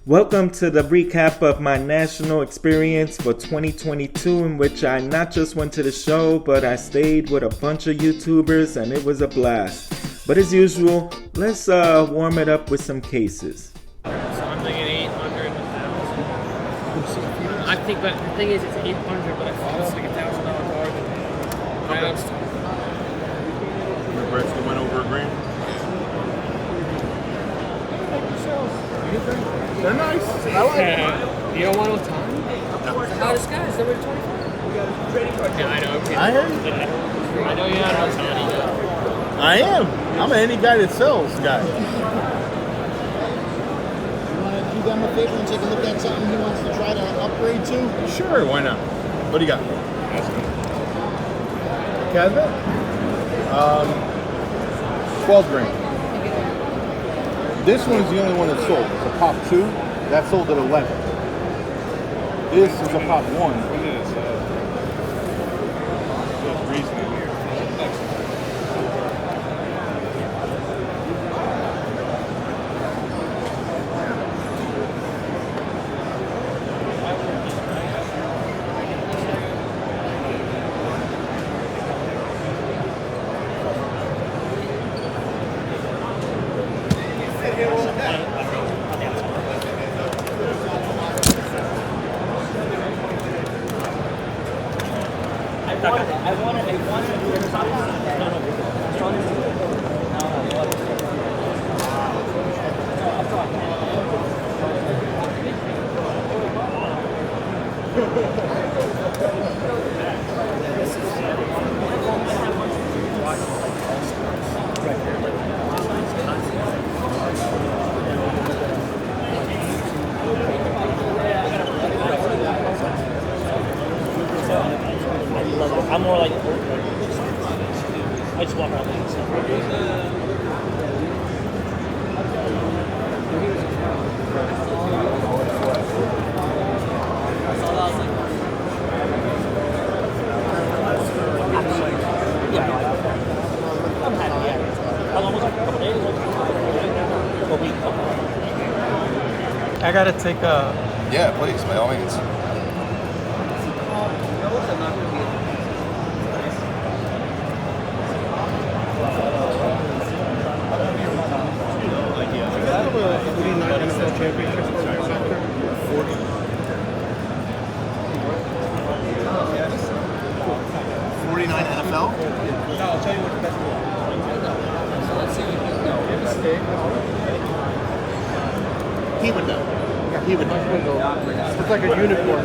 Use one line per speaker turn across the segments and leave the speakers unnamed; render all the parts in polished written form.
Welcome to the recap of my national experience for 2022, in which I not just went to the show, but I stayed with a bunch of YouTubers and it was a blast. But as usual, let's warm it up with some cases.
So I'm thinking 800, 1,000. I think, but the thing is, it's 800, but I thought it's like $1,000 card. Okay.
Your breads that went over a grand? They're nice. I like them.
You don't want no time?
No.
How this guy's number 25? Yeah, I know. Okay.
I hear you.
I know you're not on time.
I am. I'm an any guy that sells guy.
You want to do them a favor and take a look at something he wants to try to upgrade to?
Sure, why not? What do you got? Casbah? 12 grand. This one's the only one that sold. It's a pop 2. That sold at 11. This is a pop 1.
I'm more like, I just walk around like this. I'm happy, yeah. How long was it? A couple days? A week.
I gotta take a.
Yeah, please, by all means.
He would know. He would know.
It's like a unicorn.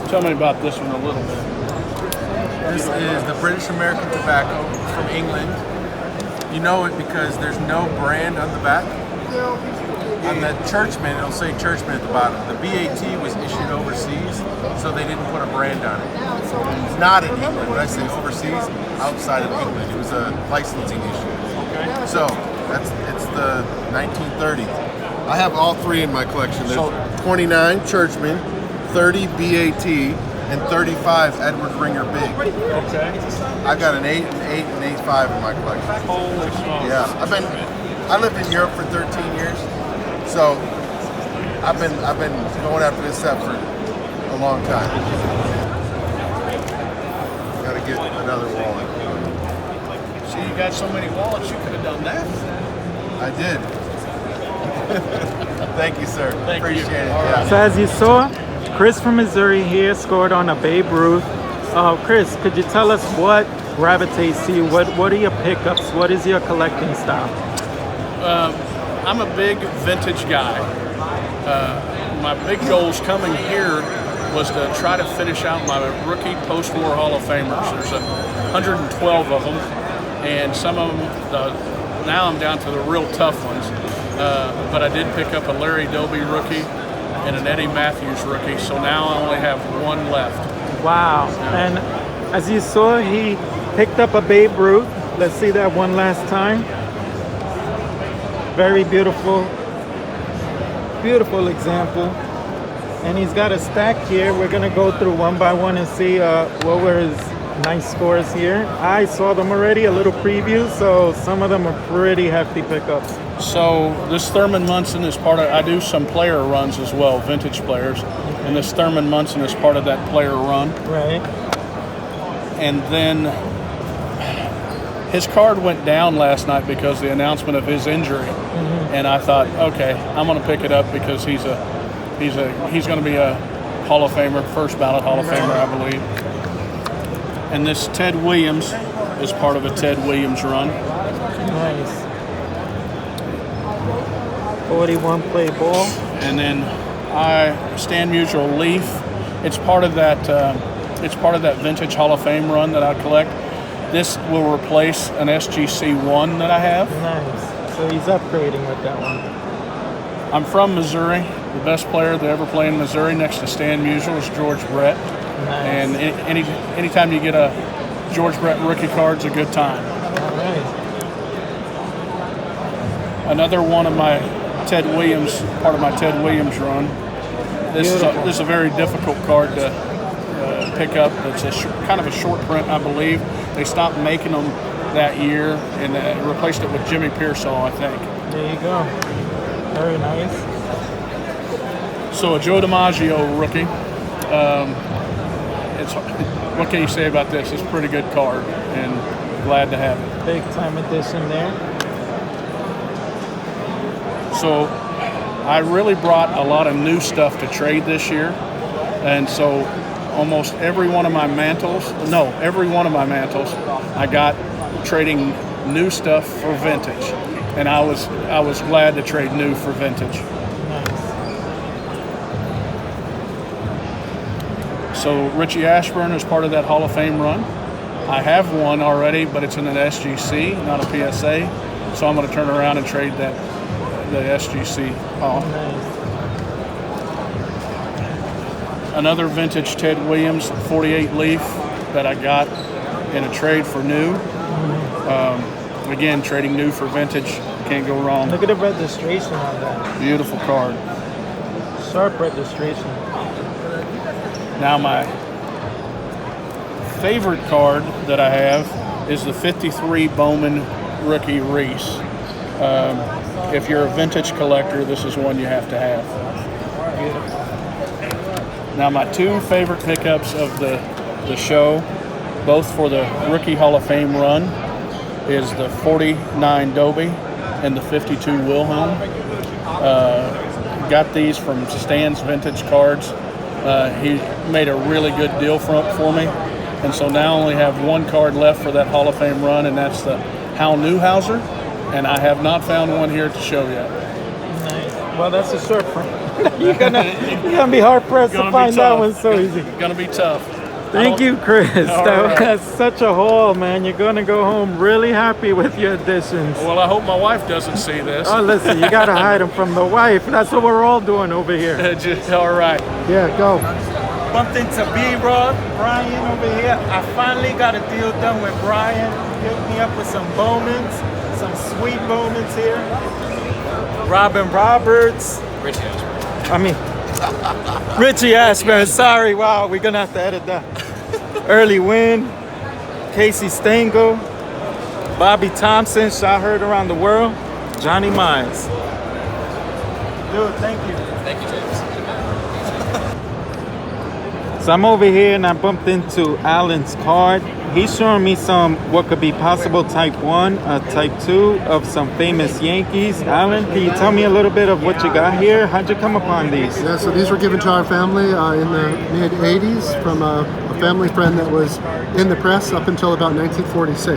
Tell me about this one a little bit.
This is the British American tobacco from England. You know it because there's no brand on the back. On the Churchman, it'll say Churchman at the bottom. The BAT was issued overseas, so they didn't put a brand on it. It's not in England. When I say overseas, outside of England. It was a licensing issue. Okay. So it's the 1930s. I have all three in my collection. There's 29 Churchman, 30 BAT, and 35 Edward Ringer Big.
Okay.
I got an 8, an 8, and 8.5 in my collection.
Holy smokes.
Yeah, I lived in Europe for 13 years, so I've been going after this set for a long time. Got to get another wallet.
So you got so many wallets, you could have done that.
I did. Thank you, sir.
Thank you.
Appreciate it.
All
Yeah.
So as you saw,
Chris from Missouri here scored on a Babe Ruth. Chris, could you tell us what gravitates to you? What are your pickups? What is your collecting style?
I'm a big vintage guy. My big goals coming here was to try to finish out my rookie post-war Hall of Famers. There's 112 of them, and some of them, now I'm down to the real tough ones. But I did pick up a Larry Doby rookie and an Eddie Matthews rookie, so now I only have one left.
Wow. And as you saw, he picked up a Babe Ruth. Let's see that one last time. Very beautiful, beautiful example. And he's got a stack here. We're gonna go through one by one and see what were his nice scores here. I saw them already, a little preview, so some of them are pretty hefty pickups.
So this Thurman Munson is part of, I do some player runs as well, vintage players, and this Thurman Munson is part of that player run.
Right.
And then his card went down last night because of the announcement of his injury, and I thought, okay, I'm going to pick it up because he's going to be a Hall of Famer, first ballot Hall of Famer, I believe. And this Ted Williams is part of a Ted Williams run.
Nice. 41 play ball.
And then Stan Musial Leaf. It's part of that. It's part of that vintage Hall of Fame run that I collect. This will replace an SGC1 that I have.
Nice. So he's upgrading with that one.
I'm from Missouri. The best player to ever play in Missouri next to Stan Musial is George Brett.
Nice.
And anytime you get a George Brett rookie card, it's a good time.
All right.
Another one of my Ted Williams, part of my Ted Williams run. This is a very difficult card to pick up. It's kind of a short print, I believe. They stopped making them that year and replaced it with Jimmy Pearsall, I think.
There you go. Very nice.
So a Joe DiMaggio rookie. What can you say about this? It's a pretty good card, and glad to have it.
Big time addition there.
So I really brought a lot of new stuff to trade this year, and so almost every one of my mantles, I got trading new stuff for vintage, and I was glad to trade new for vintage. So Richie Ashburn is part of that Hall of Fame run. I have one already, but it's in an SGC, not a PSA. So I'm going to turn around and trade the SGC off. Another vintage Ted Williams 48 leaf that I got in a trade for new. Again, trading new for vintage, can't go wrong.
Look at the registration on that.
Beautiful card.
Sharp registration.
Now my favorite card that I have is the 53 Bowman Rookie Reese. If you're a vintage collector, this is one you have to have. Now my two favorite pickups of the show, both for the Rookie Hall of Fame run, is the 49 Doby and the 52 Wilhelm. Got these from Stan's Vintage Cards. He made a really good deal for me, and so now I only have one card left for that Hall of Fame run, and that's the Hal Newhouser, and I have not found one here to show yet.
Nice. Well, that's a short print. you're gonna be hard pressed to find that one so easy.
Gonna be tough.
Thank you, Chris.
Right.
That's such a haul, man. You're gonna go home really happy with your additions.
Well, I hope my wife doesn't see this.
Oh, listen, you gotta hide them from the wife. That's what we're all doing over here.
All right.
Yeah, go. Bumped into B-Rod, Brian over here. I finally got a deal done with Brian. He hooked me up with some Bowmans, some sweet Bowmans here. Robin Roberts. Richie Ashburn, sorry, wow, we're gonna have to edit that. Early Win, Casey Stengel, Bobby Thompson, shot heard around the world, Johnny Mize. Dude, thank you.
Thank you, James.
So I'm over here and I bumped into Alan's card. He's showing me some what could be possible type 1, type 2 of some famous Yankees. Alan, can you tell me a little bit of what you got here? How'd you come upon these?
Yeah, so these were given to our family in the mid 80s from a family friend that was in the press up until about 1946.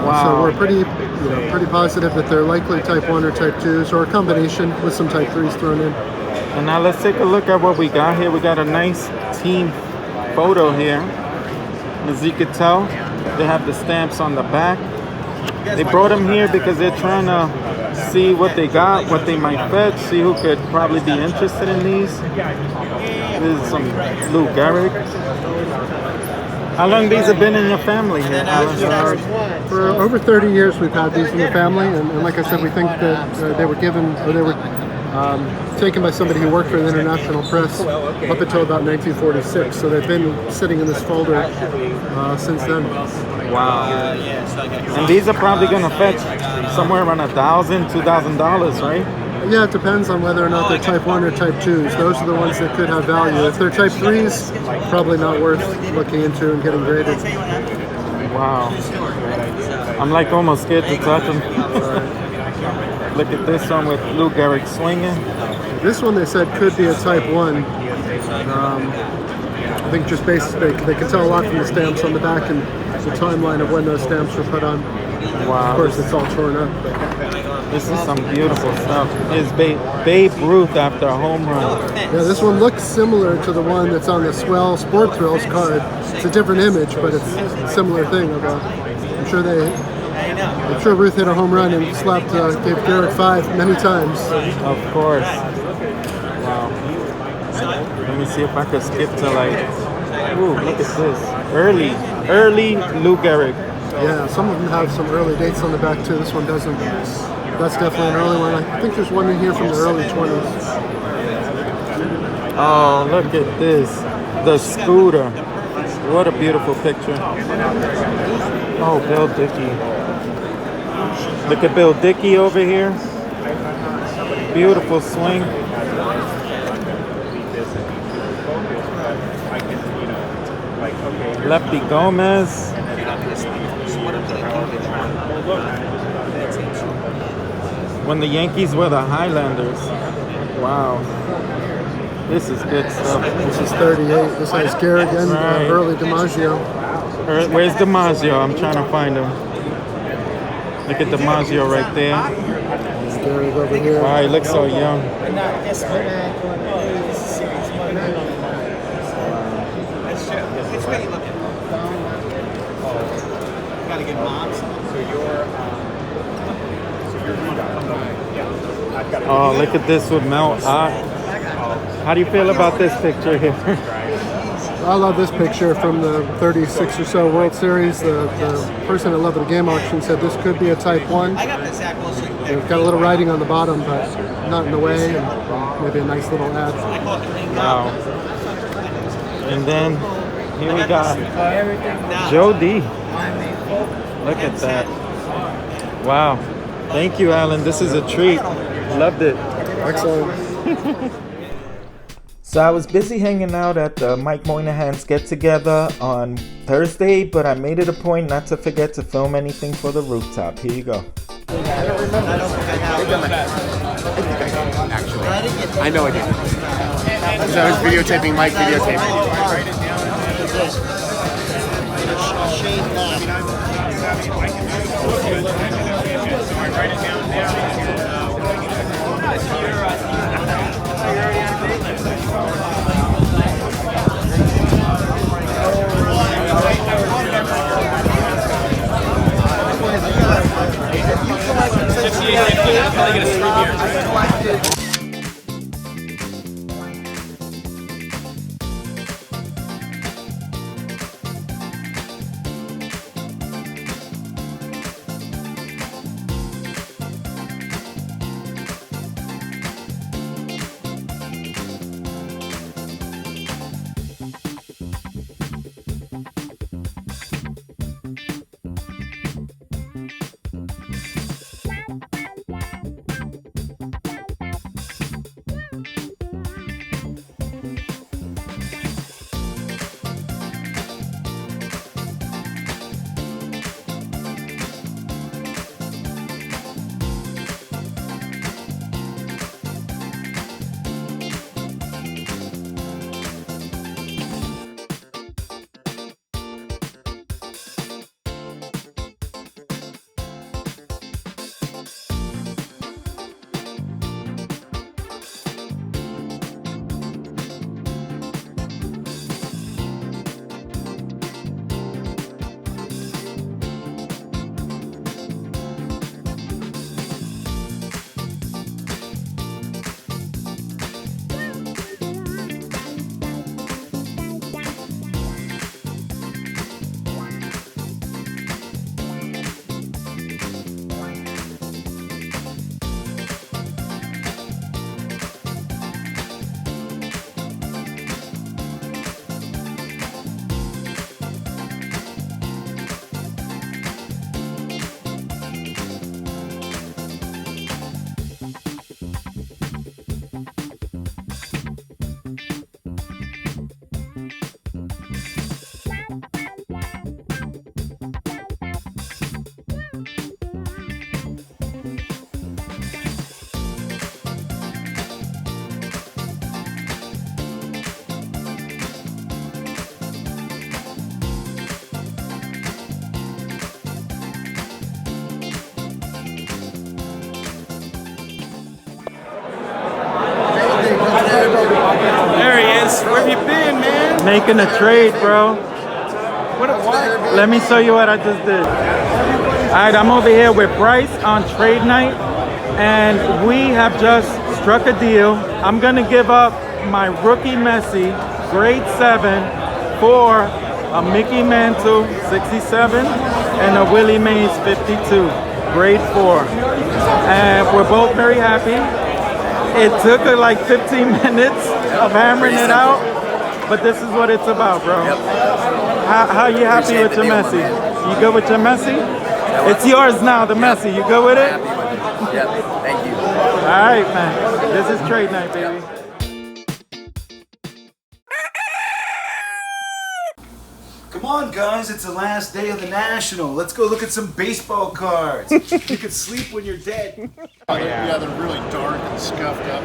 Wow.
So we're pretty positive that they're likely type 1 or type 2s or a combination with some type 3s thrown in.
And now let's take a look at what we got here. We got a nice team photo here. As you can tell, they have the stamps on the back. They brought them here because they're trying to see what they got, what they might fetch, see who could probably be interested in these. This is some Lou Gehrig. How long these have been in your family here, Alan?
For over 30 years we've had these in the family, and like I said, we think that they were given, or they were taken by somebody who worked for the international press up until about 1946. So they've been sitting in this folder since then.
Wow. And these are probably going to fetch somewhere around $1,000, $2,000, right?
Yeah, it depends on whether or not they're type 1 or type 2s. Those are the ones that could have value. If they're type 3s, probably not worth looking into and getting graded.
Wow. I'm like almost scared to touch them. Look at this one with Lou Gehrig swinging.
This one they said could be a type 1. I think just basically they can tell a lot from the stamps on the back and the timeline of when those stamps were put on.
Wow.
Of course, it's all torn up.
This is some beautiful stuff. It's Babe Ruth after a home run.
Yeah, this one looks similar to the one that's on the Swell Sport Thrills card. It's a different image, but it's a similar thing. I'm sure Ruth hit a home run and gave Garrett 5 many times.
Of course. Wow. Let me see if I could skip to ooh, look at this. Early Lou Gehrig.
Yeah, some of them have some early dates on the back too. This one doesn't. That's definitely an early one. I think there's one in here from the early 20s.
Oh, look at this. The scooter. What a beautiful picture. Oh, Bill Dickey. Look at Bill Dickey over here. Beautiful swing. Lefty Gomez. When the Yankees were the Highlanders. Wow. This is good stuff.
This is 38. This has Garrett and early DiMaggio.
Where's DiMaggio? I'm trying to find him. Look at DiMaggio right there.
And Garrett over here.
Wow, he looks so young. Oh, look at this with Mel Ott. How do you feel about this picture here?
I love this picture from the 36 or so World Series. The person at Love of the Game auction said this could be a type 1. They've got a little writing on the bottom, but not in the way, and maybe a nice little ad.
Wow. And then here we got Joe D. Look at that. Wow. Thank you, Alan. This is a treat. Loved it.
Excellent.
So I was busy hanging out at the Mike Moynihan's get-together on Thursday, but I made it a point not to forget to film anything for the rooftop. Here you go.
Actually, I know I did. Because I was videotaping Mike videotaping.
Making a trade, bro. Let me show you what I just did. Alright, I'm over here with Bryce on trade night, and we have just struck a deal. I'm gonna give up my rookie Messi, grade 7, for a Mickey Mantle 67 and a Willie Mays 52, grade 4. And we're both very happy. It took like 15 minutes of hammering it out, but this is what it's about, bro. How you happy with your Messi? You good with your Messi? It's yours now, the Messi. You good with it?
Yep, thank you.
All right, man. This is trade night, baby.
Come on, guys, it's the last day of the National. Let's go look at some baseball cards. You can sleep when you're dead.
Oh, yeah, they're really dark and scuffed up.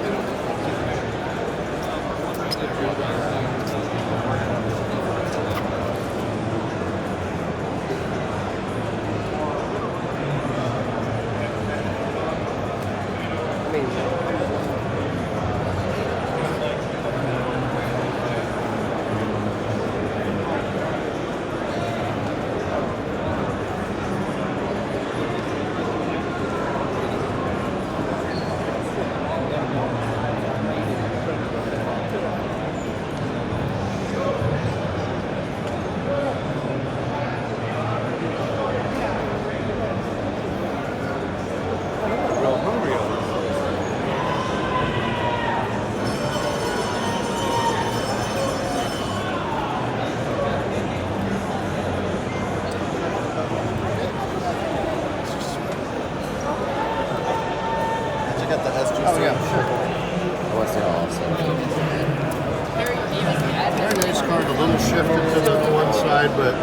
Very nice card, a little shifted to the one side, but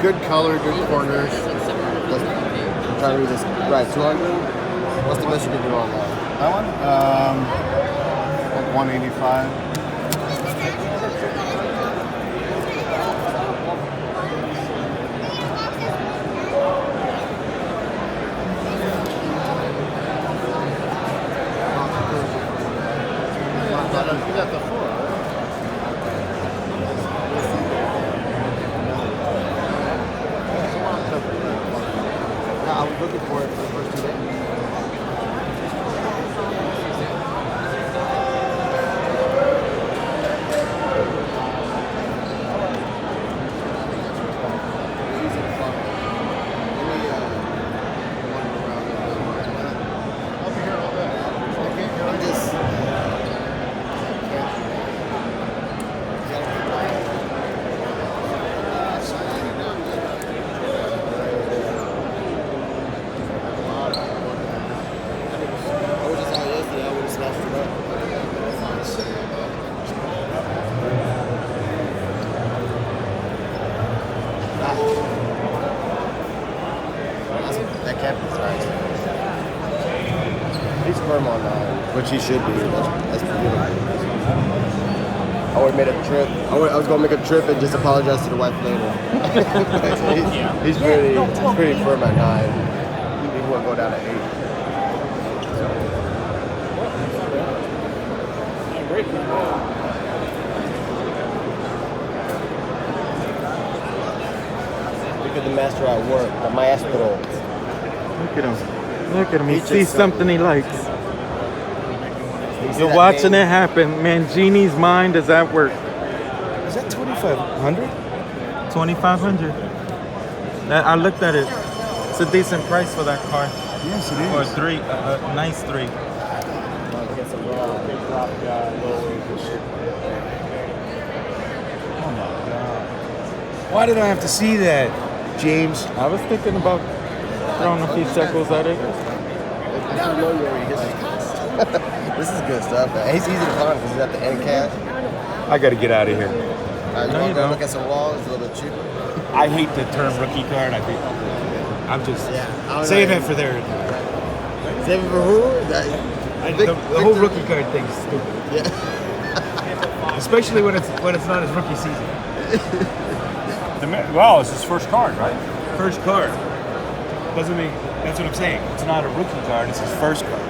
good color, good corners.
I'm trying to read this. Right, 200? What's the best you can do on that?
That one? Like 185. You got the 4.
I was looking for it for the first 2 days. That captain's nice. He's firm on which he should be. That's beautiful. I would have made a trip. I was going to make a trip and just apologize to the wife later. he's pretty firm at 9. He won't go down to 8. Look at the master at work, the maestro.
Look at him. Look at him. He sees something he likes. You're watching it happen. Mangini's mind is at work.
Is that 2,500?
2,500. I looked at it. It's a decent price for that car.
Yes, it is.
For a 3, a nice 3.
Oh my God. Why did I have to see that, James?
I was thinking about throwing a few shekels at it.
This is good stuff, man. He's easy to find because he's at the end cash.
I got to get out of here.
You want to go look at some walls, a little bit cheaper.
I hate the term rookie card. I'm just saving it for their.
Saving for who?
The whole rookie card thing is stupid.
Yeah.
Especially when it's not his rookie season.
Well, it's his first card, right?
First card. Doesn't mean, that's what I'm saying. It's not a rookie card, it's his first card.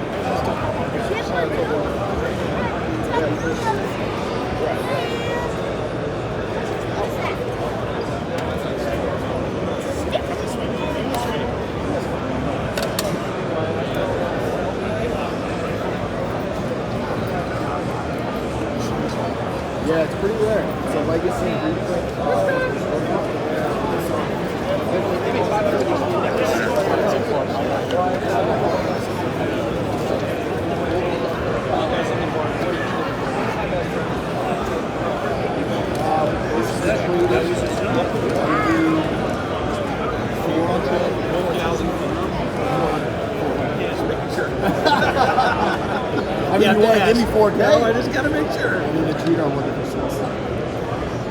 I mean, you want to give me 4K?
No, I just gotta make sure.
I need to cheat on what the percent is.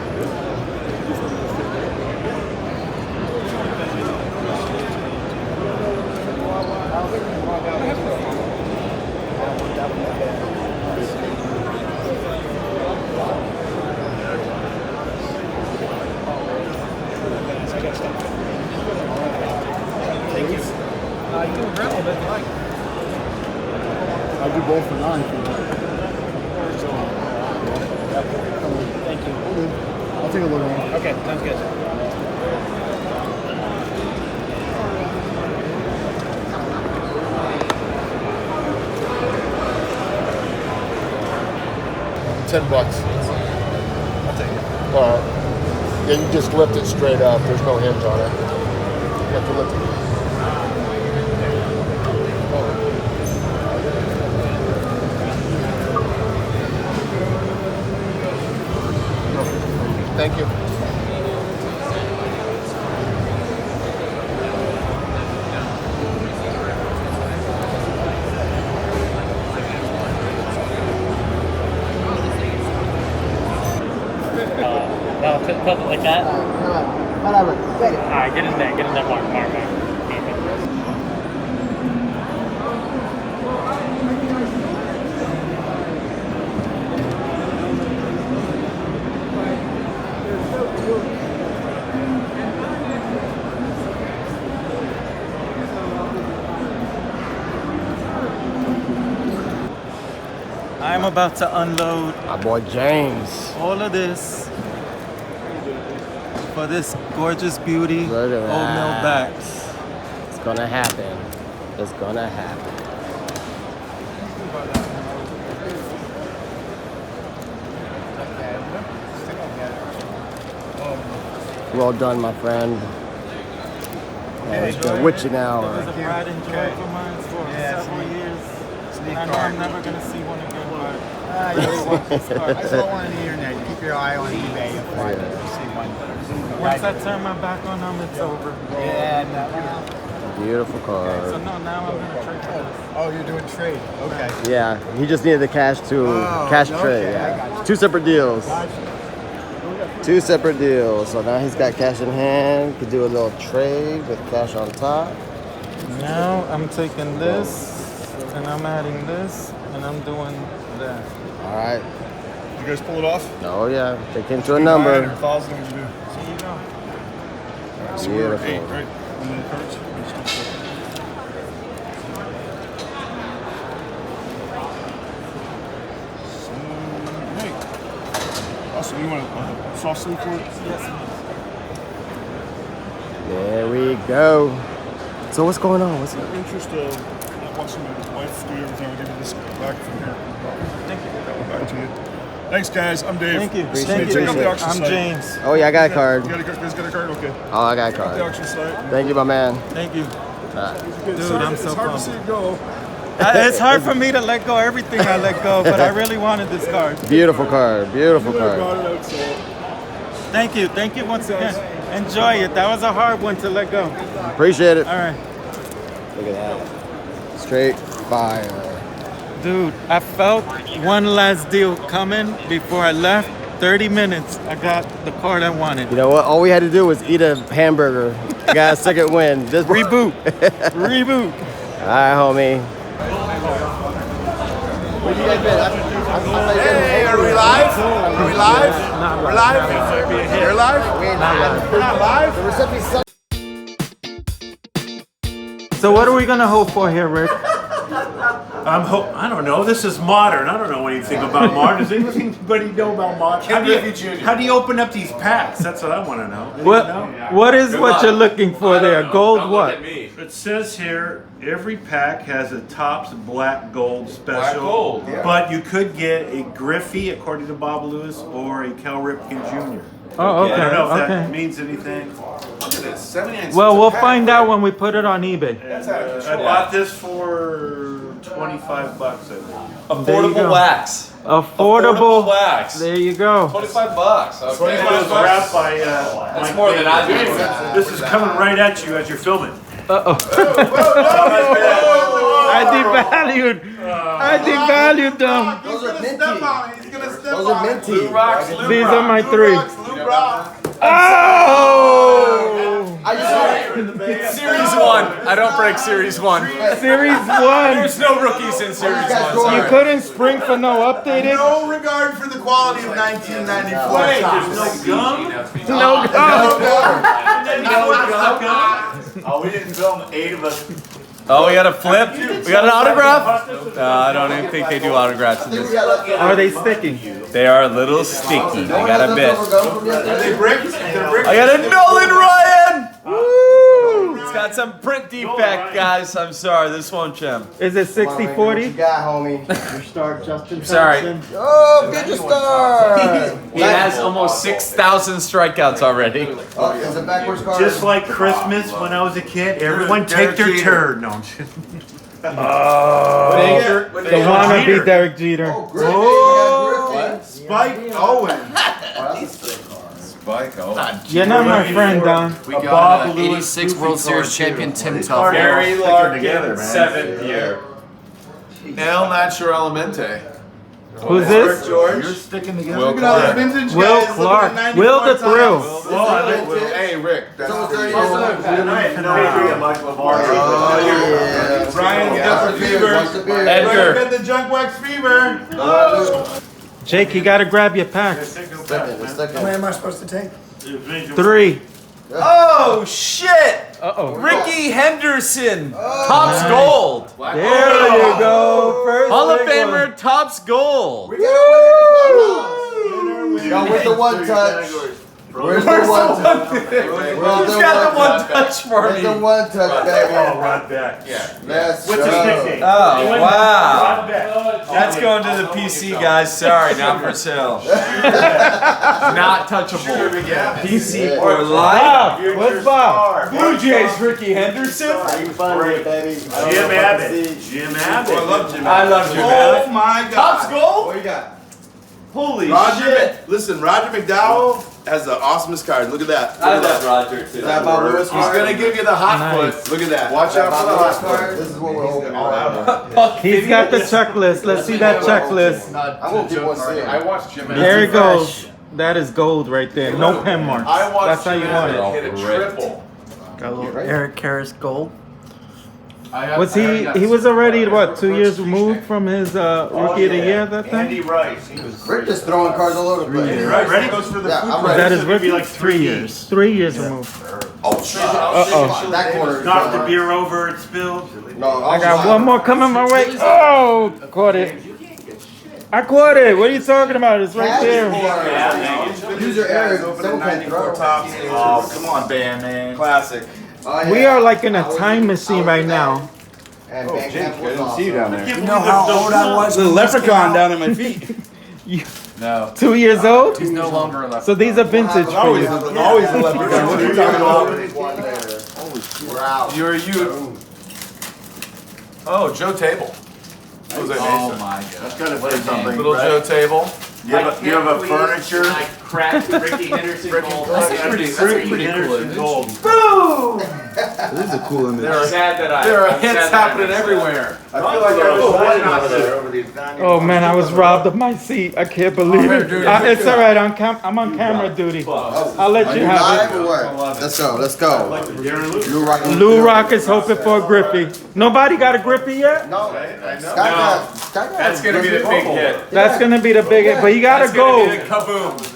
I'll do both for 9 if you want.
Thank you.
I'll take a look around.
Okay, sounds good.
$10. I'll take it. All right. Yeah, you just lift it straight up. There's no hinge on it. You have to lift it. Thank you.
No, put it like that.
Whatever.
Alright, get in there, mark.
I'm about to unload
My boy James.
all of this for this gorgeous beauty,
Look at
old mill
that.
backs.
It's gonna happen. It's gonna happen. Well done, my friend. It's the witching
It was
hour.
a pride and joy for mine for several years. And I know I'm never gonna see one again, but I really want this car.
I saw one on the internet. Keep your eye on eBay. You'll find it. You'll see one.
Once I turn my back on them, it's over.
Yeah, no.
Beautiful
So
car.
no, now I'm gonna trade for this.
Oh, you're doing trade. Okay.
Yeah, he just needed the cash to
Oh,
cash
okay,
trade.
I
Yeah.
got you.
Two separate deals. Two separate deals. So now he's got cash in hand. Could do a little trade with cash on top.
Now I'm taking this and I'm adding this and I'm doing that.
All right.
You guys pull it off?
Oh yeah. Take him to a number.
1,000 would you do?
There you go.
So we were at
Beautiful.
8, right? And then the cards? Hey. Awesome. You want a soft sleeve for it?
Yes.
There we go. So what's going on? What's up?
Interest watching my wife do everything. I'll give you this back from here.
Thank you.
That one back to you. Thanks, guys. I'm Dave.
Thank you.
Appreciate
Thank
it.
you.
Check out the auction
I'm
site.
James.
Oh yeah, I got a card.
You guys got a card? Okay.
Oh, I got a
Check out the
card.
auction site.
Thank you, my man.
Thank you.
Dude,
I'm so
it's hard to
pumped.
see it go.
It's hard for me to let go everything I let go, but I really wanted this card.
Beautiful card. Beautiful
You
card.
brought it out, so
Thank you. Thank you once again. Enjoy it. That was a hard one to let go.
Appreciate it.
All right.
Look at that. Straight fire.
Dude, I felt one last deal coming before I left. 30 minutes. I got the card I wanted.
You know what? All we had to do was eat a hamburger. Got a second win. Just
Reboot. Reboot.
All right, homie.
Hey, are we live? Are we live? We're live? You're live? We're not live?
So what are we gonna hope for here, Rick?
I don't know. This is modern. I don't know anything about modern. Does anybody know about modern? How do you open up these packs? That's what I want to know.
What is what you're looking for there? Gold what?
It says here every pack has a Topps Black Gold special.
Gold, yeah.
But you could get a Griffey, according to Bob Lewis, or a Cal Ripken Jr.
Oh, okay.
I don't know if
Okay.
that means anything.
Look at this. 79 cents
Well,
a
we'll
pack,
find
right?
out when we put it on eBay.
That's out of
I
control.
bought this for $25, I think.
There you
Affordable
go.
wax.
Affordable.
wax.
There you go.
$25. Okay.
It was wrapped by
That's
Mike
more than
Baker.
I did.
This is coming right at you as you're filming.
Uh-oh. I devalued. I devalued them.
Those are minty.
He's gonna step
Those are minty.
Blue rocks. Blue
These
rocks.
are my three. Oh!
I just
Series 1. I don't break Series 1.
Series 1.
There's no rookies in Series 1.
You
Sorry.
couldn't spring for no updated?
No regard for the quality of 1994.
Wait, there's no gum?
No
Oh, we didn't film 8 of us.
Oh, we got a flip? We got an autograph? No, I don't even think they do autographs in this.
Are they sticking?
They are a little sticky. I got a bit.
Are they bricks? They're bricks.
I got a Nolan Ryan! Woo! It's got some print defect, guys. I'm sorry. This won't gem.
Is it 60-40?
What you got, homie?
Your star, Justin.
Sorry.
Thompson.
Oh, get your star.
He has almost 6,000 strikeouts already.
Oh, it's a backwards card.
Just like Christmas when I was a kid, everyone take their turn. No, I'm kidding.
The wannabe Derek Jeter.
Oh,
Spike Owen.
Spike, oh.
You're not my friend, Don.
We
Bob
got
Lewis
86
goofy
World Series
card,
champion
too.
Tim
These
Tuffle.
cards
Gary
all stick together, man.
7th year.
El Naturalmente.
Who's this?
George.
You're sticking together.
Look at all the vintage
Will
guys.
Clark.
looking at
Will the
94
Thrill.
times.
Well, I think Will.
Hey, Rick. That's
So
pretty
30
cool.
yeah.
Brian's got the fever.
Edgar.
Got the junk wax fever.
Jake, you gotta grab your packs.
Am I supposed to take?
3.
Oh, shit!
Uh-oh.
Ricky Henderson. Topps Gold.
There you go. First
Hall of
big one.
Famer Topps Gold.
Yo, where's the one touch? Where's the one touch?
Who's got the one touch for
Where's the
me?
one touch, baby?
Oh, Rod Beck.
Let's
What's his
go.
nickname?
Oh, wow.
Rod Beck.
That's going to the PC, guys. Sorry, not for sale. Not touchable. PC for life.
Bob, what's Bob?
Blue Jays, Ricky Henderson.
Jim Abbott. Jim Abbott.
I love you,
Oh
man.
my
Topps
God.
Gold?
What you got?
Holy
Roger,
shit.
listen, Roger McDowell has the awesomest card. Look at that.
I love Roger, too.
Is that Bob Lewis
He's
card?
gonna give you the hot
Nice.
foot. Look at that. Watch
Is that
out for the
Bob
hot
Lewis
foot.
card? This is what we're hoping for.
He's got the checklist. Let's see that checklist.
I won't people want to see
I
it.
watched Jim
There it goes. That is gold right there. No pen marks.
I watched
That's how you want it.
hit a triple.
Got a little Eric Karras gold.
Was he was already, what, 2 years removed from his rookie of the year at that
Andy
time?
Rice. He was
Rick just throwing cards all over the place.
right. Ready?
Yeah, I'm
Is that
ready.
his
It'd be
rookie?
like 3 years.
3 years removed.
Oh shit.
Uh-oh.
That corner. is
Knocked the
done.
beer over, it spilled.
No,
I got one more coming my way. Oh, caught it. I caught it. What are you talking about? It's right there.
User error. Someone can throw.
Oh, come on, band, man. Classic.
Oh, yeah.
We are like in a time machine right now.
And Bandcamp was
Didn't see you down there.
You know how old I was?
The leprechaun down at my feet.
No.
2 years old?
He's no longer a left.
So these are vintage for
Always,
you.
always a leprechaun. What are you talking about?
One there. We're out.
You're you. Oh, Joe Table. What was that
Oh
name?
my god.
That's gotta say something. Little Joe Table.
You have a furniture.
Cracked Ricky Henderson gold. That's pretty cool.
Boom!
This is a cool image.
I'm sad that I.
There are
I'm sad
hits
that I
happening
missed
everywhere.
I feel like I was sliding over there over these
Oh man, I was robbed of my seat. I can't believe it. It's all right. I'm on camera duty. I'll let
Are
you
you
have
live
it.
or what? Let's go. Let's go. Lou Rock.
Lou Rock is hoping for a Griffey. Nobody got a Griffey yet?
No. Sky got
That's gonna be the big hit.
That's gonna be the big. But you gotta
That's gonna be
go.
the kaboom.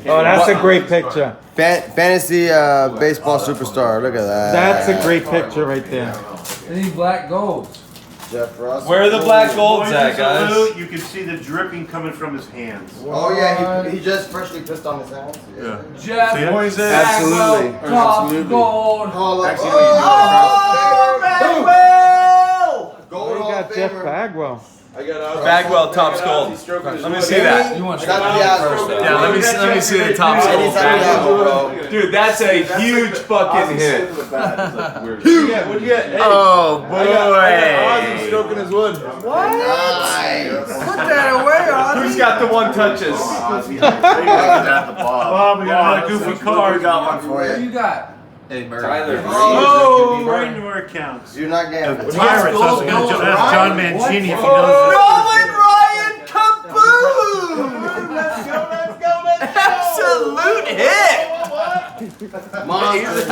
Oh, that's a great picture.
Fantasy baseball superstar. Look at that.
That's a great picture right there.
Any black golds?
Jeff Russell.
Where are the black golds at, guys?
You can see the dripping coming from his hands.
Oh yeah, he just freshly pissed on his hands.
Yeah.
Jeff
See it?
Absolutely.
Top gold.
Hall of
Actually,
Fame.
Oh,
Gold
we
Hall
got
of
Jeff
Famer.
Bagwell.
Bagwell, top's gold. Let me see that.
You want to
Yeah, let me see the top's gold. Bagwell. Dude, that's a huge fucking hit.
What'd you get?
Oh boy.
Ozzy stroking his wood.
What? Nice. Put that away, Ozzy.
Who's got the one touches?
Bob, we got another goofy card.
Got one for
What do
you.
you got?
Hey, Tyler.
Oh, right into our accounts.
You're not gambling.
Pirates. That's John Mancini if he knows this.
Nolan Ryan Kaboom! Absolute hit!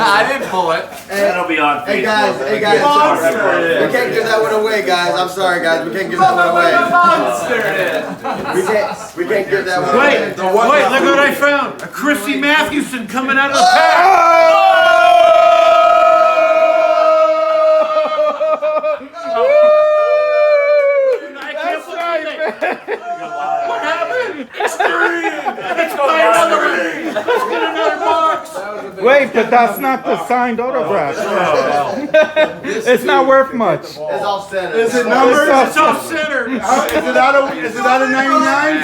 I didn't pull it.
That'll be on.
Hey guys, we can't give that one away, guys. I'm sorry, guys, we can't give that one away. We can't give that one away.
Wait, look what I found. A Chrissy Mathewson coming out of the pack. What happened? It's 3. Let's buy another one. Let's get another box.
Wait, but that's not the signed autograph. It's not worth much.
It's off center.
Is it numbered?
It's off center.
Is it out of 99?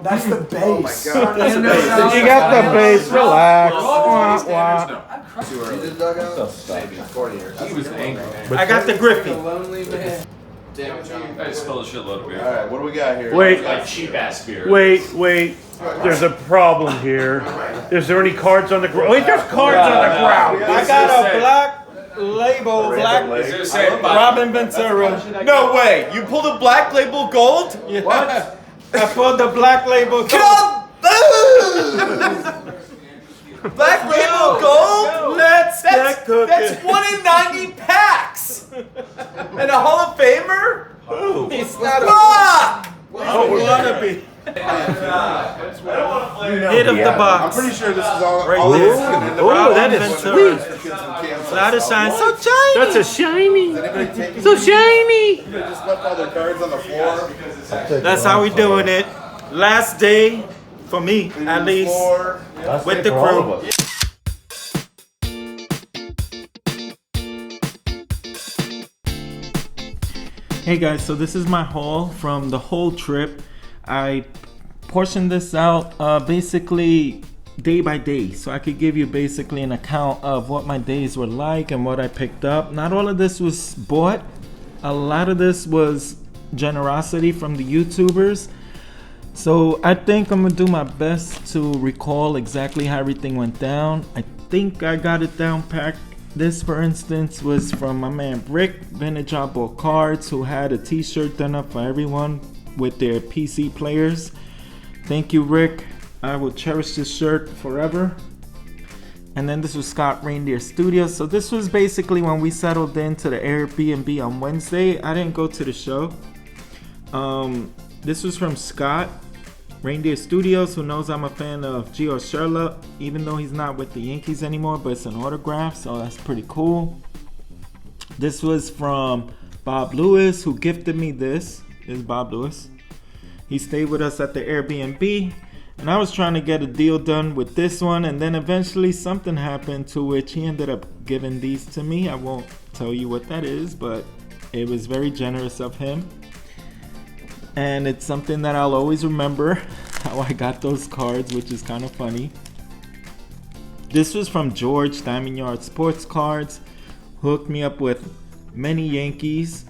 That's the base.
You got the base. Relax. Wah, wah.
He was angry, man.
I got the Griffey.
Lonely man.
Damn it, John. I just spilled a shitload of beer.
Alright, what do we got here?
Wait,
Like cheap ass beer.
wait. There's a problem here. Is there any cards on the ground? Wait, there's cards on the ground.
I got a black label,
Is it saying
Robin Ventura.
No way! You pulled a black label gold?
Yeah. What? I pulled the black label gold.
Black label gold?
Let's get cooking.
That's 1 in 90 packs! And a Hall of Famer?
Ooh. He's not a wannabe. Hit of the box.
I'm pretty sure this is all
Right
all
there.
this is in the
Oh, that is sweet.
Lot of shine. So shiny.
That's a shiny.
Anybody taking
So shiny.
They just left all their cards on the floor.
That's how we doing it. Last day for me, at least, with the crew. Hey guys, so this is my haul from the whole trip. I portioned this out basically day by day, so I could give you basically an account of what my days were like and what I picked up. Not all of this was bought. A lot of this was generosity from the YouTubers. So I think I'm gonna do my best to recall exactly how everything went down. I think I got it down packed. This, for instance, was from my man Rick, Vintage Outball Cards, who had a t-shirt done up for everyone with their PC players. Thank you, Rick. I will cherish this shirt forever. And then this was Scott Reindeer Studios. So this was basically when we settled into the Airbnb on Wednesday. I didn't go to the show. This was from Scott Reindeer Studios, who knows I'm a fan of Gio Urshela, even though he's not with the Yankees anymore, but it's an autograph, so that's pretty cool. This was from Bob Lewis, who gifted me this. This is Bob Lewis. He stayed with us at the Airbnb, and I was trying to get a deal done with this one, and then eventually something happened to which he ended up giving these to me. I won't tell you what that is, but it was very generous of him. And it's something that I'll always remember, how I got those cards, which is kind of funny. This was from George, Diamond Yard Sports Cards, who hooked me up with many Yankees.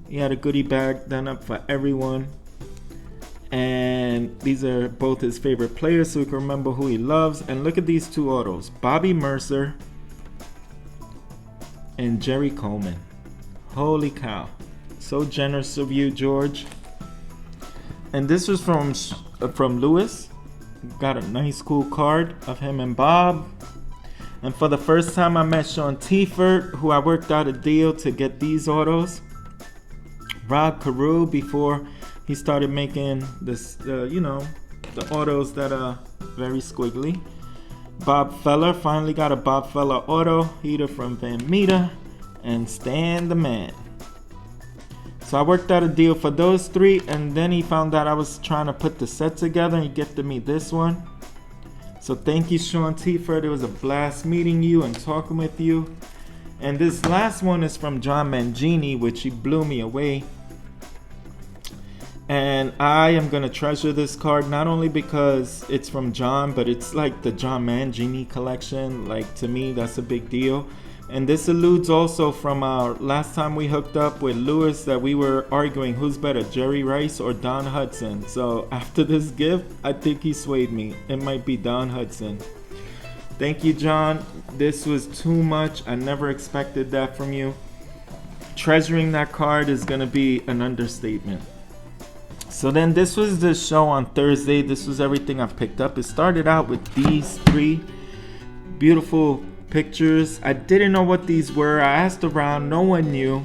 He had a goodie bag done up for everyone. And these are both his favorite players, so we can remember who he loves. And look at these two autos, Bobby Mercer and Jerry Coleman. Holy cow. So generous of you, George. And this was from Lewis. Got a nice cool card of him and Bob. And for the first time I met Sean Tiefert, who I worked out a deal to get these autos. Rod Carew, before he started making this, the autos that are very squiggly. Bob Feller, finally got a Bob Feller auto, heater from Van Meter, and Stan the Man. So I worked out a deal for those three, and then he found out I was trying to put the set together, and he gifted me this one. So thank you, Sean Tiefert. It was a blast meeting you and talking with you. And this last one is from John Mangini, which he blew me away. And I am gonna treasure this card, not only because it's from John, but it's like the John Mangini collection. Like, to me, that's a big deal. And this alludes also from our last time we hooked up with Lewis, that we were arguing who's better, Jerry Rice or Don Hudson. So after this gift, I think he swayed me. It might be Don Hudson. Thank you, John. This was too much. I never expected that from you. Treasuring that card is gonna be an understatement. So then this was the show on Thursday. This was everything I picked up. It started out with these 3 beautiful pictures. I didn't know what these were. I asked around, no one knew.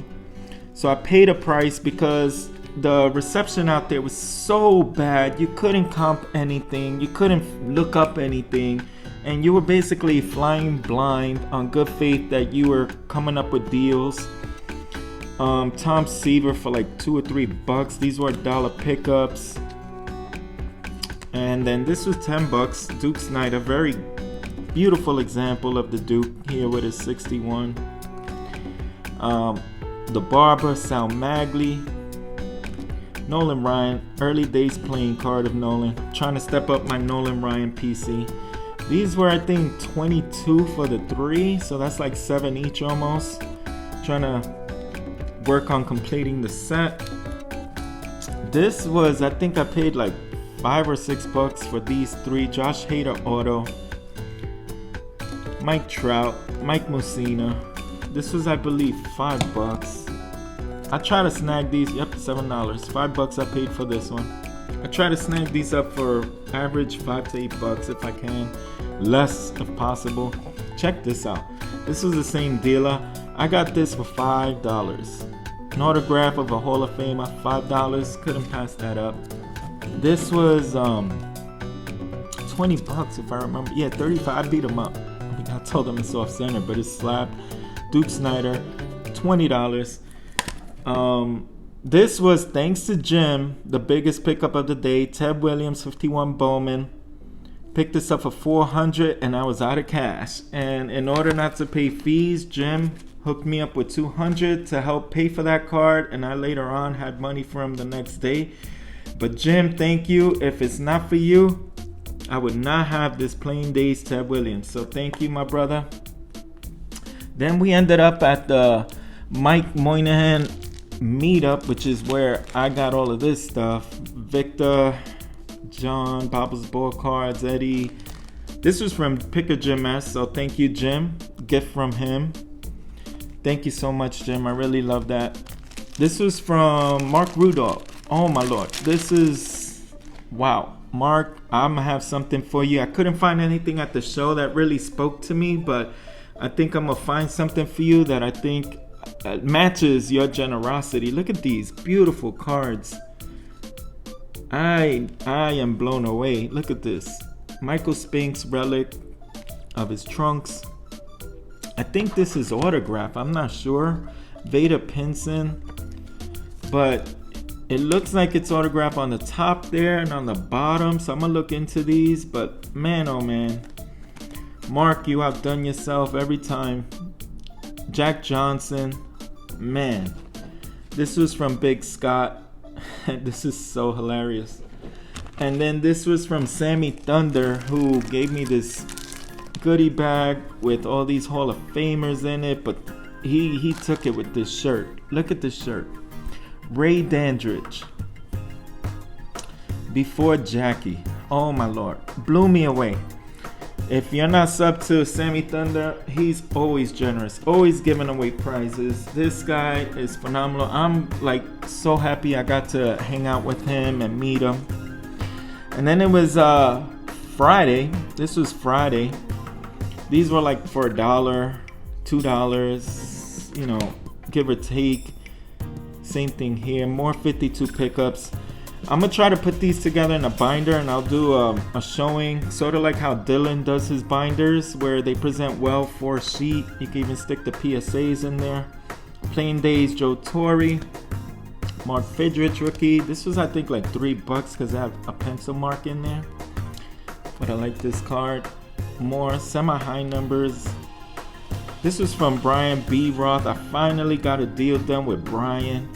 So I paid a price because the reception out there was so bad. You couldn't comp anything. You couldn't look up anything. And you were basically flying blind on good faith that you were coming up with deals. Tom Seaver for like $2 or $3. These were dollar pickups. And then this was $10. Duke Snyder, very beautiful example of the Duke here with his 61. The Barber, Sal Magley. Nolan Ryan, early days playing card of Nolan. Trying to step up my Nolan Ryan PC. These were, I think, 22 for the 3, so that's like 7 each almost. Trying to work on completing the set. This was, I think I paid like $5 or $6 for these 3. Josh Hader auto. Mike Trout, Mike Mussina. This was, I believe, $5. I try to snag these. Yep, $7. $5 I paid for this one. I try to snag these up for average $5 to $8 if I can, less if possible. Check this out. This was the same dealer. I got this for $5. An autograph of a Hall of Famer, $5. Couldn't pass that up. This was $20 if I remember. Yeah, 35. I beat him up. I told him it's off center, but it's slapped. Duke Snyder, $20. This was, thanks to Jim, the biggest pickup of the day. Ted Williams, 51 Bowman. Picked this up for $400 and I was out of cash. And in order not to pay fees, Jim hooked me up with $200 to help pay for that card. And I later on had money for him the next day. But Jim, thank you. If it's not for you, I would not have this plain days Ted Williams. So thank you, my brother. Then we ended up at the Mike Moynihan meetup, which is where I got all of this stuff. Victor, John, Bobbles Ball Cards, Eddie. This was from Picker Jim S. So thank you, Jim. Gift from him. Thank you so much, Jim. I really love that. This was from Mark Rudolph. Oh my Lord. This is, wow. Mark, I'm gonna have something for you. I couldn't find anything at the show that really spoke to me, but I think I'm gonna find something for you that I think matches your generosity. Look at these beautiful cards. I am blown away. Look at this. Michael Spinks relic of his trunks. I think this is autograph. I'm not sure. Veda Pinson. But it looks like it's autograph on the top there and on the bottom. So I'm going to look into these. But man, oh man. Mark, you outdone yourself every time. Jack Johnson. Man. This was from Big Scott. This is so hilarious. And then this was from Sammy Thunder, who gave me this goodie bag with all these Hall of Famers in it. But he took it with this shirt. Look at this shirt. Ray Dandridge. Before Jackie. Oh my Lord. Blew me away. If you're not sub to Sammy Thunder, he's always generous. Always giving away prizes. This guy is phenomenal. I'm like so happy I got to hang out with him and meet him. And then it was Friday. This was Friday. These were like for $1, $2, you know, give or take. Same thing here. More 52 pickups. I'm gonna try to put these together in a binder, and I'll do a showing, sort of like how Dylan does his binders, where they present well for a sheet. You can even stick the PSAs in there. Plain Days Joe Torre. Mark Fidrich rookie. This was, I think, like $3 because I have a pencil mark in there. But I like this card. More semi-high numbers. This was from Brian B. Roth. I finally got a deal done with Brian.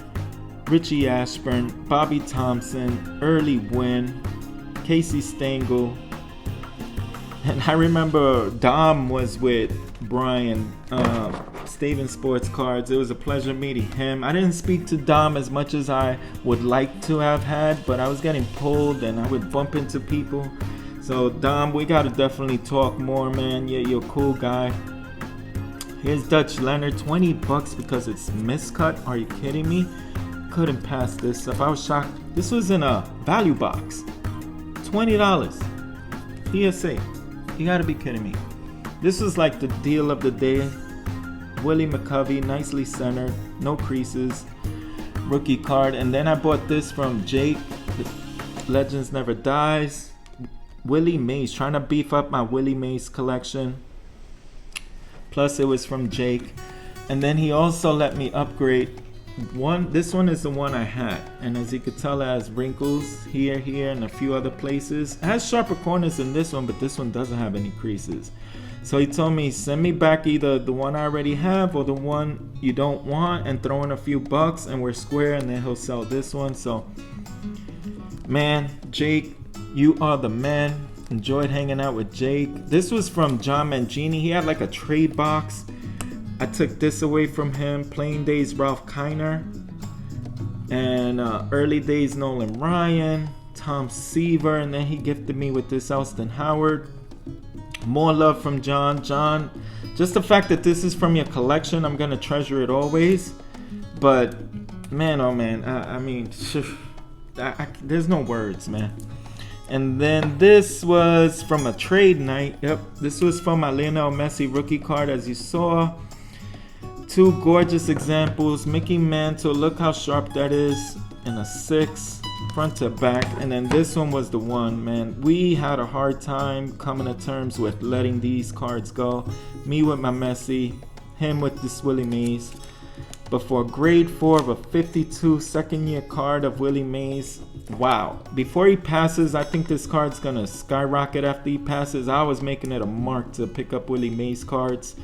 Richie Ashburn, Bobby Thompson, Early Wynn, Casey Stengel. And I remember Dom was with Brian, Staven Sports Cards. It was a pleasure meeting him. I didn't speak to Dom as much as I would like to have had, but I was getting pulled and I would bump into people. So Dom, we gotta definitely talk more, man. Yeah, you're a cool guy. Here's Dutch Leonard, $20 because it's miscut. Are you kidding me? Couldn't pass this stuff. I was shocked. This was in a value box. $20. PSA. You gotta be kidding me. This was like the deal of the day. Willie McCovey, nicely centered, no creases, rookie card. And then I bought this from Jake, Legends Never Dies. Willie Mays, trying to beef up my Willie Mays collection. Plus it was from Jake. And then he also let me upgrade one. This one is the one I had. And as you could tell, it has wrinkles here, and a few other places. It has sharper corners than this one, but this one doesn't have any creases. So he told me, send me back either the one I already have or the one you don't want and throw in a few bucks and we're square, and then he'll sell this one. So, man, Jake, you are the man. Enjoyed hanging out with Jake. This was from John Mangini. He had like a trade box. I took this away from him. Playing Days Ralph Kiner. And Early Days Nolan Ryan. Tom Seaver. And then he gifted me with this Elston Howard. More love from John. John, just the fact that this is from your collection, I'm gonna treasure it always. But man, oh man, I mean, there's no words, man. And then this was from a trade night. Yep, this was from my Lionel Messi rookie card, as you saw. Two gorgeous examples. Mickey Mantle, look how sharp that is, in a 6. Front to back. And then this one was the one, man. We had a hard time coming to terms with letting these cards go. Me with my Messi, him with this Willie Mays. But for grade 4 of a 52 second year card of Willie Mays, wow. Before he passes, I think this card's gonna skyrocket after he passes. I was making it a mark to pick up Willie Mays cards.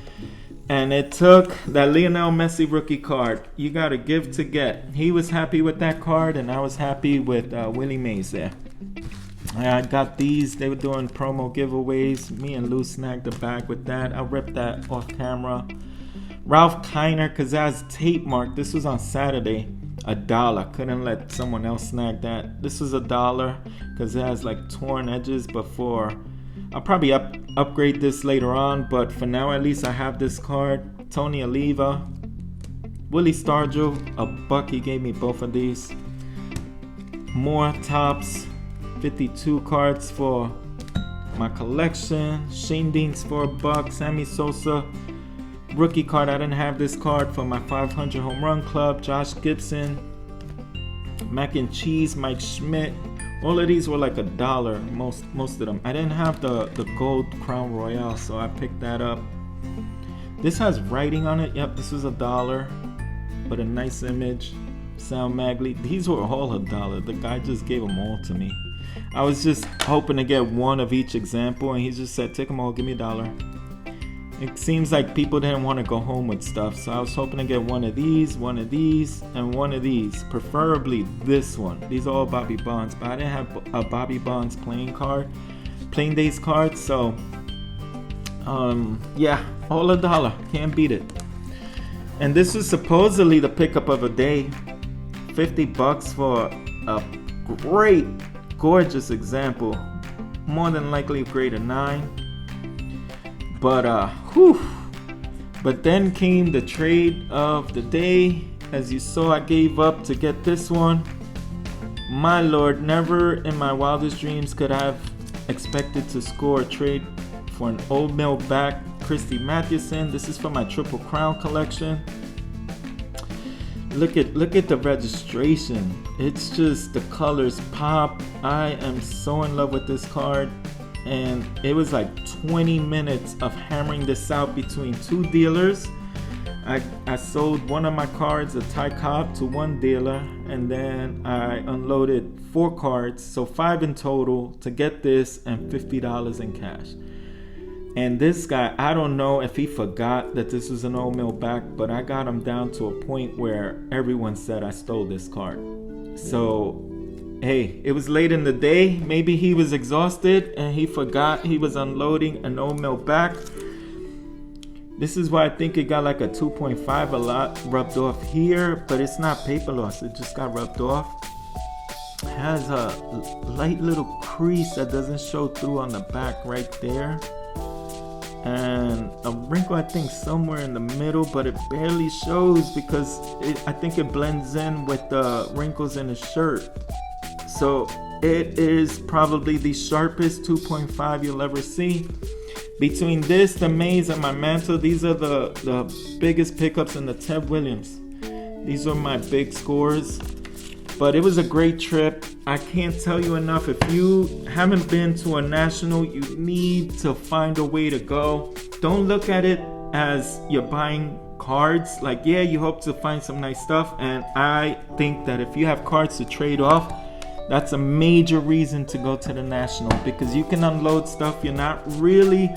And it took that Lionel Messi rookie card. You gotta give to get. He was happy with that card, and I was happy with Willie Mays there. I got these. They were doing promo giveaways. Me and Lou snagged the bag with that. I'll rip that off camera. Ralph Kiner, because that has tape mark. This was on Saturday. $1. Couldn't let someone else snag that. This was $1 because it has like torn edges before. I'll probably upgrade this later on, but for now at least I have this card. Tony Oliva, Willie Stargell, $1. He gave me both of these. More tops, 52 cards for my collection. Shane Deans for $1. Sammy Sosa, rookie card. I didn't have this card for my 500 home run club. Josh Gibson, Mac and Cheese, Mike Schmidt. All of these were like $1, most of them. I didn't have the gold Crown Royale, so I picked that up. This has writing on it. Yep, this was $1, but a nice image. Sal Magley. These were all $1. The guy just gave them all to me. I was just hoping to get one of each example, and he just said, take them all, give me $1. It seems like people didn't want to go home with stuff, so I was hoping to get one of these, and one of these. Preferably this one. These are all Bobby Bonds, but I didn't have a Bobby Bonds playing days card, so yeah, all $1. Can't beat it. And this was supposedly the pickup of a day. $50 for a great, gorgeous example. More than likely a grade of 9. But But then came the trade of the day. As you saw, I gave up to get this one. My lord, never in my wildest dreams could I have expected to score a trade for an Old Mill back, Christy Mathewson. This is for my Triple Crown collection. Look at the registration. It's just, the colors pop. I am so in love with this card. And it was like 20 minutes of hammering this out between 2 dealers. I sold one of my cards, a Ty Cobb, to one dealer, and then I unloaded 4 cards, so 5 in total, to get this and $50 in cash. And this guy, I don't know if he forgot that this was an old mill back, but I got him down to a point where everyone said I stole this card. So, hey, it was late in the day. Maybe he was exhausted and he forgot he was unloading an old mill back. This is why I think it got like a 2.5 a lot rubbed off here, but it's not paper loss. It just got rubbed off. It has a light little crease that doesn't show through on the back right there. And a wrinkle, I think, somewhere in the middle, but it barely shows because I think it blends in with the wrinkles in the shirt. So it is probably the sharpest 2.5 you'll ever see. Between this, the maze, and my mantle, these are the biggest pickups in the Ted Williams. These are my big scores. But it was a great trip. I can't tell you enough. If you haven't been to a national, you need to find a way to go. Don't look at it as you're buying cards. Like, yeah, you hope to find some nice stuff. And I think that if you have cards to trade off, that's a major reason to go to the national, because you can unload stuff you're not really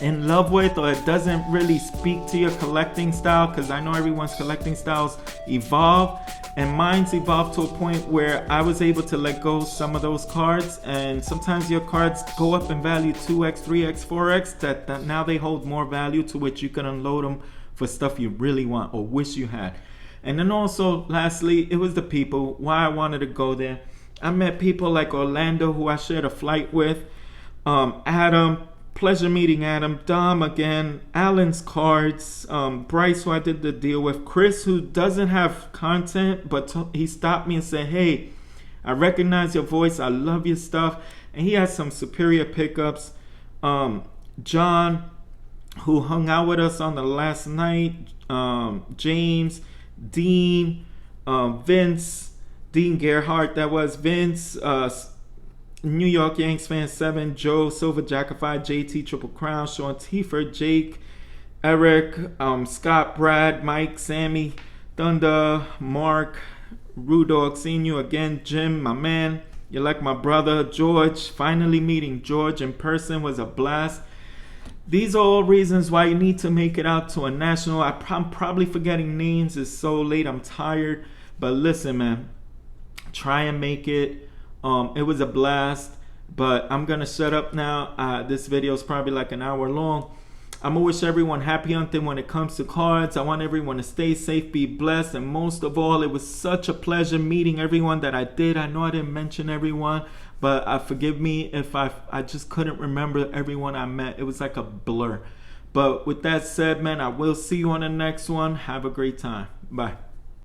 in love with, or it doesn't really speak to your collecting style, because I know everyone's collecting styles evolve, and mine's evolved to a point where I was able to let go some of those cards, and sometimes your cards go up in value 2x, 3x, 4x, that now they hold more value, to which you can unload them for stuff you really want or wish you had. And then also, lastly, it was the people, why I wanted to go there. I met people like Orlando, who I shared a flight with, Adam, pleasure meeting Adam, Dom again, Alan's cards, Bryce, who I did the deal with, Chris, who doesn't have content, but he stopped me and said, hey, I recognize your voice, I love your stuff, and he has some superior pickups. John, who hung out with us on the last night, James, Dean, Vince, Dean Gerhardt, that was Vince, New York Yanks fan 7, Joe, Silver Jackified, JT, Triple Crown, Sean Tiefert, Jake, Eric, Scott, Brad, Mike, Sammy, Thunder, Mark, Rudog, seeing you again, Jim, my man, you're like my brother, George, finally meeting George in person was a blast. These are all reasons why you need to make it out to a national. I'm probably forgetting names. It's so late. I'm tired. But listen, man. Try and make it. It was a blast. But I'm going to shut up now. This video is probably like an hour long. I'm going to wish everyone happy hunting when it comes to cards. I want everyone to stay safe, be blessed. And most of all, it was such a pleasure meeting everyone that I did. I know I didn't mention everyone. But forgive me if I just couldn't remember everyone I met. It was like a blur. But with that said, man, I will see you on the next one. Have a great time. Bye.